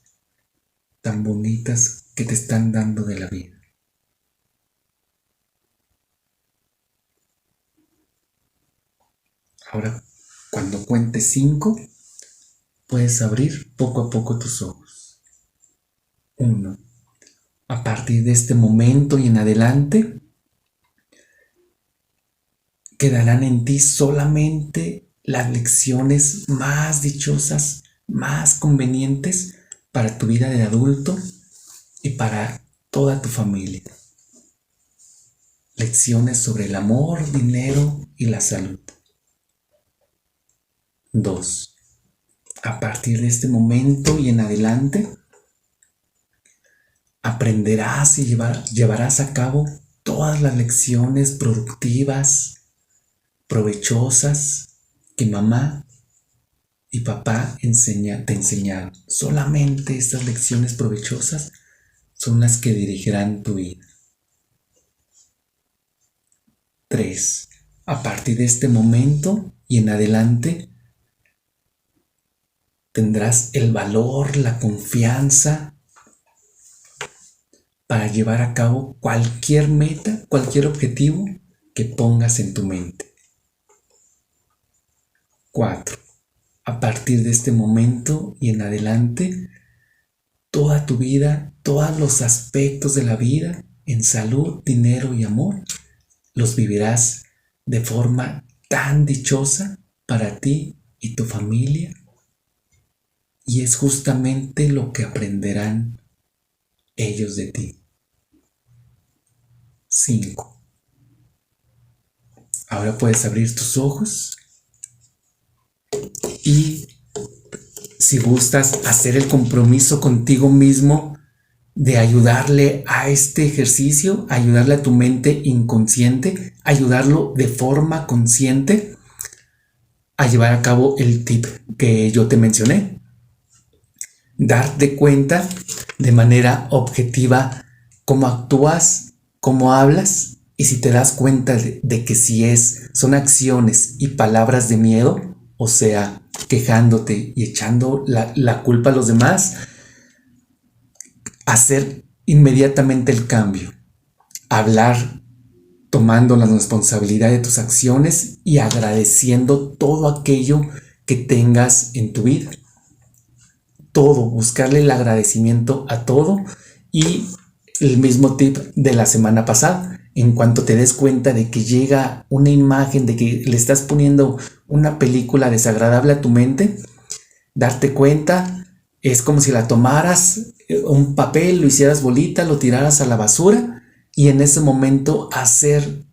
tan bonitas que te están dando de la vida. Ahora, cuando cuentes 5, puedes abrir poco a poco tus ojos. 1. A partir de este momento y en adelante, quedarán en ti solamente las lecciones más dichosas, más convenientes para tu vida de adulto y para toda tu familia. Lecciones sobre el amor, dinero y la salud. 2. A partir de este momento y en adelante, aprenderás y llevarás a cabo todas las lecciones productivas, provechosas que mamá y papá te enseñaron. Solamente estas lecciones provechosas son las que dirigirán tu vida. 3. A partir de este momento y en adelante, tendrás el valor, la confianza para llevar a cabo cualquier meta, cualquier objetivo que pongas en tu mente. 4. A partir de este momento y en adelante, toda tu vida, todos los aspectos de la vida, en salud, dinero y amor, los vivirás de forma tan dichosa para ti y tu familia. Y es justamente lo que aprenderán ellos de ti. 5. Ahora puedes abrir tus ojos y, si gustas, hacer el compromiso contigo mismo de ayudarle a este ejercicio, ayudarle a tu mente inconsciente, ayudarlo de forma consciente a llevar a cabo el tip que yo te mencioné. Darte cuenta de manera objetiva cómo actúas, cómo hablas, y si te das cuenta de que son acciones y palabras de miedo, o sea, quejándote y echando la culpa a los demás, hacer inmediatamente el cambio. Hablar tomando la responsabilidad de tus acciones y agradeciendo todo aquello que tengas en tu vida. Todo, buscarle el agradecimiento a todo. Y el mismo tip de la semana pasada: en cuanto te des cuenta de que llega una imagen, de que le estás poniendo una película desagradable a tu mente, darte cuenta, es como si la tomaras, un papel, lo hicieras bolita, lo tiraras a la basura, y en ese momento hacer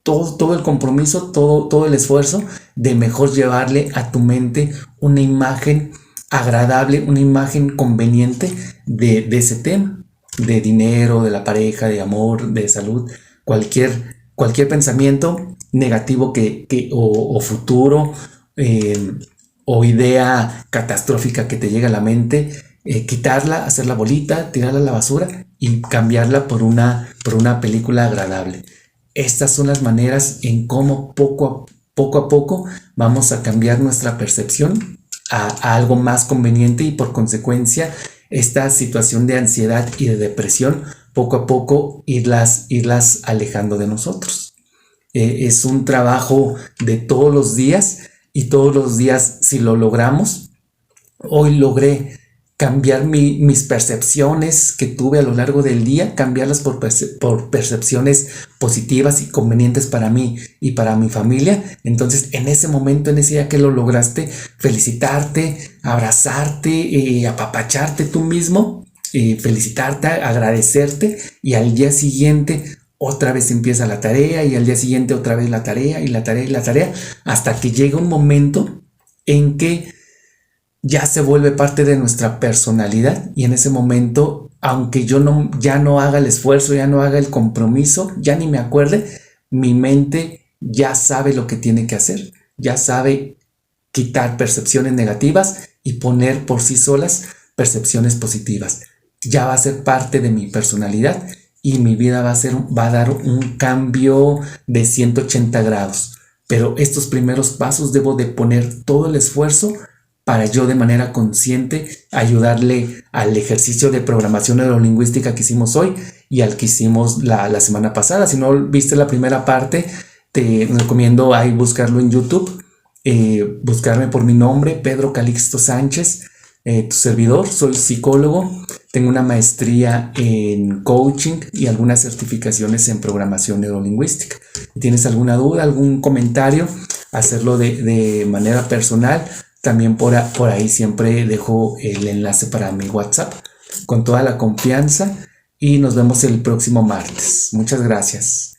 todo el compromiso, todo el esfuerzo de mejor llevarle a tu mente una imagen agradable, una imagen conveniente de ese tema. de dinero, de la pareja, de amor, de salud, cualquier pensamiento negativo o futuro, o idea catastrófica que te llegue a la mente, quitarla, hacerla bolita, tirarla a la basura y cambiarla por una película agradable. Estas son las maneras en cómo poco a poco vamos a cambiar nuestra percepción a algo más conveniente, y por consecuencia esta situación de ansiedad y de depresión poco a poco irlas alejando de nosotros. Es un trabajo de todos los días, y todos los días, si lo logramos, hoy logré cambiar mis percepciones que tuve a lo largo del día, cambiarlas por percepciones positivas y convenientes para mí y para mi familia. Entonces, en ese momento, en ese día que lo lograste, felicitarte, abrazarte, apapacharte tú mismo, felicitarte, agradecerte, y al día siguiente otra vez empieza la tarea, y al día siguiente otra vez la tarea, y la tarea, y la tarea, hasta que llega un momento en que ya se vuelve parte de nuestra personalidad, y en ese momento, aunque yo ya no haga el esfuerzo, ya no haga el compromiso, ya ni me acuerde, mi mente ya sabe lo que tiene que hacer, ya sabe quitar percepciones negativas y poner por sí solas percepciones positivas. Ya va a ser parte de mi personalidad, y mi vida va a dar un cambio de 180 grados. Pero estos primeros pasos debo de poner todo el esfuerzo para yo, de manera consciente, ayudarle al ejercicio de programación neurolingüística que hicimos hoy y al que hicimos la semana pasada. Si no viste la primera parte, te recomiendo ahí buscarlo en YouTube, buscarme por mi nombre, Pedro Calixto Sánchez, tu servidor. Soy psicólogo, tengo una maestría en coaching y algunas certificaciones en programación neurolingüística. Si tienes alguna duda, algún comentario, hacerlo de manera personal. También por ahí siempre dejo el enlace para mi WhatsApp, con toda la confianza, y nos vemos el próximo martes. Muchas gracias.